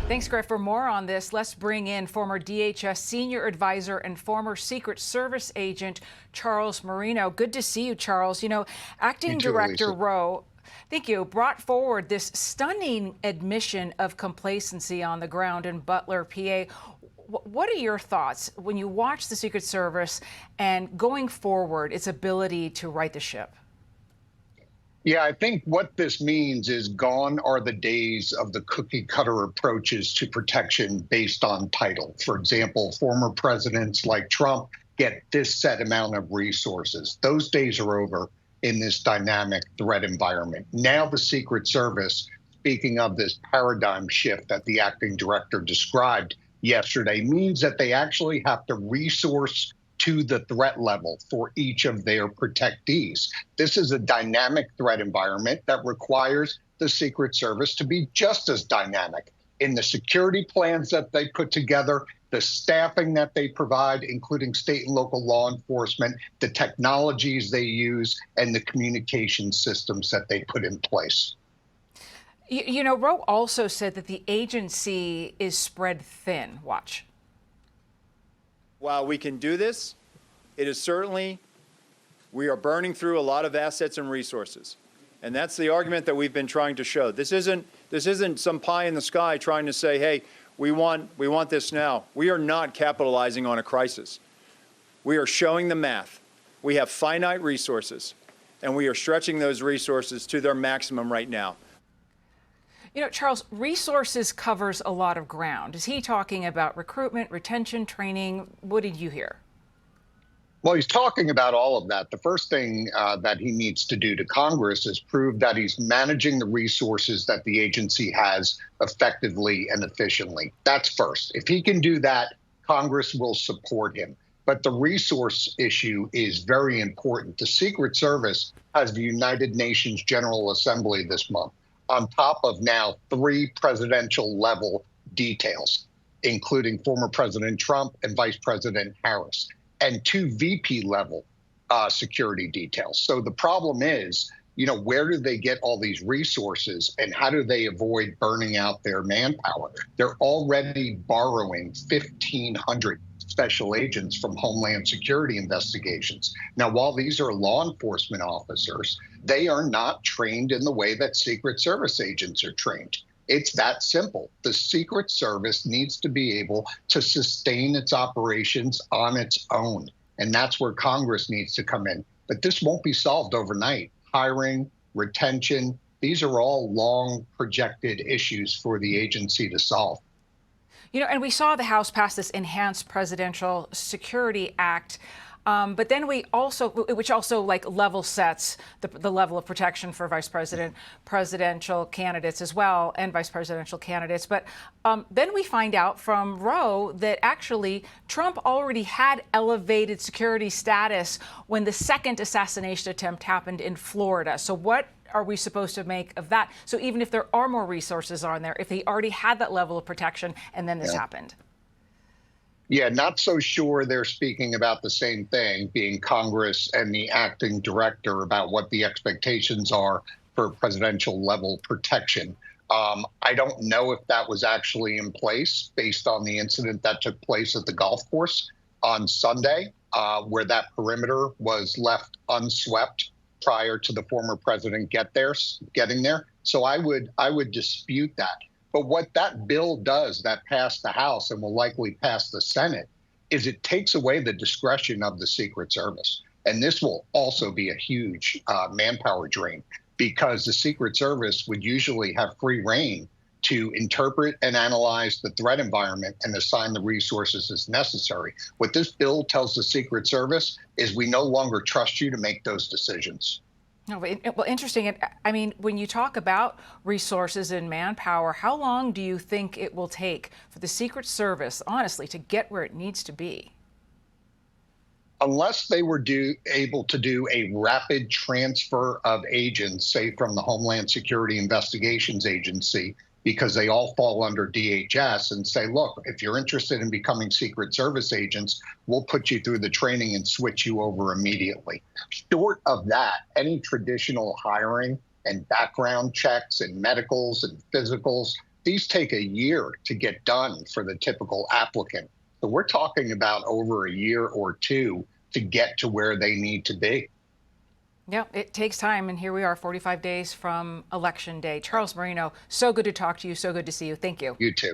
Thanks, Greg. For more on this, let's bring in former DHS senior advisor and former Secret Service agent Charles Marino. Good to see you, Charles. You know, Acting Director Rowe, thank you, brought forward this stunning admission of complacency on the ground in Butler, PA. What are your thoughts when you watch the Secret Service and going forward, its ability to right the ship? Yeah, I think what this means is gone are the days of the cookie cutter approaches to protection based on title. For example, former presidents like Trump get this set amount of resources. Those days are over in this dynamic threat environment. Now the Secret Service, speaking of this paradigm shift that the acting director described yesterday, means that they actually have to resource to the threat level for each of their protectees. This is a dynamic threat environment that requires the Secret Service to be just as dynamic in the security plans that they put together, the staffing that they provide, including state and local law enforcement, the technologies they use, and the communication systems that they put in place. You know, Rowe also said that the agency is spread thin. Watch. While we can do this, it is certainly, we are burning through a lot of assets and resources. And that's the argument that we've been trying to show. This isn't some pie in the sky trying to say, hey, we want this now. We are not capitalizing on a crisis. We are showing the math. We have finite resources, and we are stretching those resources to their maximum right now. You know, Charles, resources covers a lot of ground. Is he talking about recruitment, retention, training? What did you hear? Well, he's talking about all of that. The first thing that he needs to do to Congress is prove that he's managing the resources that the agency has effectively and efficiently. That's first. If he can do that, Congress will support him. But the resource issue is very important. The Secret Service has the United Nations General Assembly this month, on top of now 3 presidential level details, including former President Trump and Vice President Harris, and 2 VP level security details. So the problem is, you know, where do they get all these resources and how do they avoid burning out their manpower? They're already borrowing 1,500 special agents from Homeland Security investigations. Now, while these are law enforcement officers, they are not trained in the way that Secret Service agents are trained. It's that simple. The Secret Service needs to be able to sustain its operations on its own. And that's where Congress needs to come in. But this won't be solved overnight. Hiring, retention, these are all long projected issues for the agency to solve. You know, and we saw the House pass this Enhanced Presidential Security Act, but then which also like level sets the level of protection for presidential candidates as well, and vice presidential candidates. But then we find out from Rowe that actually Trump already had elevated security status when the second assassination attempt happened in Florida. So what are we supposed to make of that? So even if there are more resources on there, if he already had that level of protection and then this happened. Yeah, not so sure they're speaking about the same thing, being Congress and the acting director, about what the expectations are for presidential level protection. I don't know if that was actually in place based on the incident that took place at the golf course on Sunday, where that perimeter was left unswept prior to the former president getting there. So I would dispute that. But what that bill does that passed the House and will likely pass the Senate is it takes away the discretion of the Secret Service. And this will also be a huge manpower drain, because the Secret Service would usually have free rein to interpret and analyze the threat environment and assign the resources as necessary. What this bill tells the Secret Service is we no longer trust you to make those decisions. No, well, interesting. I mean, when you talk about resources and manpower, how long do you think it will take for the Secret Service, honestly, to get where it needs to be? Unless they were able to do a rapid transfer of agents, say from the Homeland Security Investigations Agency, because they all fall under DHS, and say, look, if you're interested in becoming Secret Service agents, we'll put you through the training and switch you over immediately. Short of that, any traditional hiring and background checks and medicals and physicals, these take a year to get done for the typical applicant. So we're talking about over a year or two to get to where they need to be. Yeah, it takes time, and here we are 45 days from Election Day. Charles Marino, so good to talk to you, so good to see you. Thank you. You too.